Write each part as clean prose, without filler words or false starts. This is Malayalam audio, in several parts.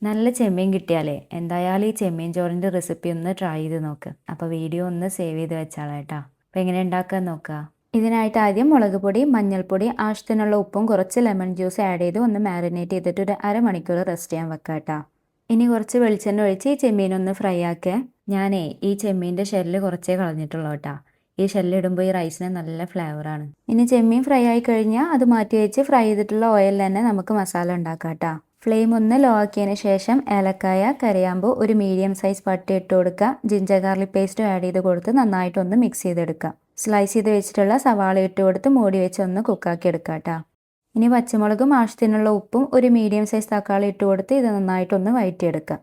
നല്ല ചെമ്മീൻ കിട്ടിയാലേ എന്തായാലും ഈ ചെമ്മീൻ ചോറിൻ്റെ റെസിപ്പി ഒന്ന് ട്രൈ ചെയ്ത് നോക്ക്. അപ്പോൾ വീഡിയോ ഒന്ന് സേവ് ചെയ്ത് വെച്ചാളാ കേട്ടോ. അപ്പോൾ എങ്ങനെ ഉണ്ടാക്കാൻ നോക്കുക. ഇതിനായിട്ട് ആദ്യം മുളക് പൊടി, മഞ്ഞൾപ്പൊടി, ആവശ്യത്തിനുള്ള ഉപ്പും കുറച്ച് ലെമൺ ജ്യൂസ് ആഡ് ചെയ്ത് ഒന്ന് മാരിനേറ്റ് ചെയ്തിട്ട് ഒരു അരമണിക്കൂർ റെസ്റ്റ് ചെയ്യാൻ വെക്കാം കേട്ടോ. ഇനി കുറച്ച് വെളിച്ചെണ്ണ ഒഴിച്ച് ഈ ചെമ്മീനൊന്ന് ഫ്രൈ ആക്കുക. ഞാനേ ഈ ചെമ്മീൻ്റെ ഷെല്ല് കുറച്ചേ കളഞ്ഞിട്ടുള്ളൂ കേട്ടോ. ഈ ഷെല്ലിടുമ്പോൾ ഈ റൈസിന് നല്ല ഫ്ലേവറാണ്. ഇനി ചെമ്മീൻ ഫ്രൈ ആയി കഴിഞ്ഞാൽ അത് മാറ്റി വെച്ച് ഫ്രൈ ചെയ്തിട്ടുള്ള ഓയിലിൽ തന്നെ നമുക്ക് മസാല ഉണ്ടാക്കാം കേട്ടോ. ഫ്ലെയിം ഒന്ന് ലോ ആക്കിയതിന് ശേഷം ഏലക്കായ, കരയാമ്പൂ, ഒരു മീഡിയം സൈസ് പട്ടി ഇട്ട് കൊടുക്കുക. ജിഞ്ചർ ഗാർലിക് പേസ്റ്റും ആഡ് ചെയ്ത് കൊടുത്ത് നന്നായിട്ടൊന്ന് മിക്സ് ചെയ്തെടുക്കുക. സ്ലൈസ് ചെയ്ത് വെച്ചിട്ടുള്ള സവാള ഇട്ട് കൊടുത്ത് മൂടി വെച്ച് ഒന്ന് കുക്കാക്കി എടുക്കുക കേട്ടോ. ഇനി പച്ചമുളകും ആവശ്യത്തിനുള്ള ഉപ്പും ഒരു മീഡിയം സൈസ് തക്കാളി ഇട്ട് കൊടുത്ത് ഇത് നന്നായിട്ടൊന്ന് വഴറ്റിയെടുക്കുക.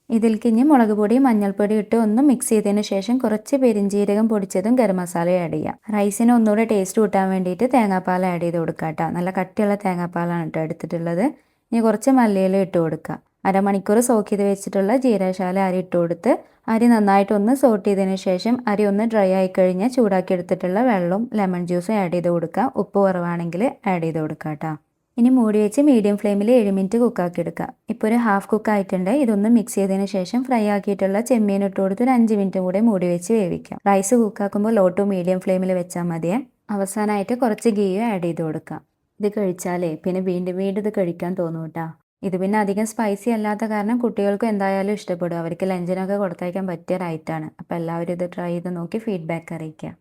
ഇതിലേക്ക് ഇനി മുളക് പൊടി, മഞ്ഞൾപ്പൊടി ഇട്ട് ഒന്ന് മിക്സ് ചെയ്തതിന് ശേഷം കുറച്ച് പെരിഞ്ജീരകം പൊടിച്ചതും ഗരം മസാലയും ആഡ് ചെയ്യാം. റൈസിന് ഒന്നുകൂടെ ടേസ്റ്റ് കൂട്ടാൻ വേണ്ടിയിട്ട് തേങ്ങാപ്പാൽ ആഡ് ചെയ്ത് കൊടുക്കുക കേട്ടോ. നല്ല കട്ടിയുള്ള തേങ്ങാപ്പാലാണ് കേട്ടോ എടുത്തിട്ടുള്ളത്. ഇനി കുറച്ച് മല്ലിയില ഇട്ട് കൊടുക്കുക. അരമണിക്കൂർ സോക്ക് ചെയ്ത് വെച്ചിട്ടുള്ള ജീരകശാല അരി ഇട്ട് കൊടുത്ത് അരി നന്നായിട്ടൊന്ന് സോട്ട് ചെയ്തതിന് ശേഷം അരി ഒന്ന് ഡ്രൈ ആയി കഴിഞ്ഞാൽ ചൂടാക്കി എടുത്തിട്ടുള്ള വെള്ളവും ലെമൺ ജ്യൂസും ആഡ് ചെയ്ത് കൊടുക്കുക. ഉപ്പ് കുറവാണെങ്കിൽ ആഡ് ചെയ്ത് കൊടുക്കുക കേട്ടോ. ഇനി മൂടി വെച്ച് മീഡിയം ഫ്ലെയിമിൽ 7 മിനിറ്റ് കുക്കാക്കി എടുക്കുക. ഇപ്പോൾ ഒരു ഹാഫ് കുക്ക് ആയിട്ടുണ്ട്. ഇതൊന്ന് മിക്സ് ചെയ്തതിന് ശേഷം ഫ്രൈ ആക്കിയിട്ടുള്ള ചെമ്മീൻ ഇട്ട് കൊടുത്ത് ഒരു 5 മിനിറ്റ് കൂടെ മൂടി വെച്ച് വേവിക്കാം. റൈസ് കുക്കാക്കുമ്പോൾ ലോ ടു മീഡിയം ഫ്ലെയിമിൽ വെച്ചാൽ മതിയേ. അവസാനമായിട്ട് കുറച്ച് ഗീയും ആഡ് ചെയ്ത് കൊടുക്കാം. ഇത് കഴിച്ചാലേ പിന്നെ വീണ്ടും വീണ്ടും ഇത് കഴിക്കാൻ തോന്നും കേട്ടോ. ഇത് പിന്നെ അധികം സ്പൈസി അല്ലാത്ത കാരണം കുട്ടികൾക്കും എന്തായാലും ഇഷ്ടപ്പെടും. അവർക്ക് ലഞ്ചിനൊക്കെ കൊടുത്തയക്കാൻ പറ്റിയ റൈറ്റാണ്. അപ്പോൾ എല്ലാവരും ഇത് ട്രൈ ചെയ്ത് നോക്കി ഫീഡ്ബാക്ക് അറിയിക്കുക.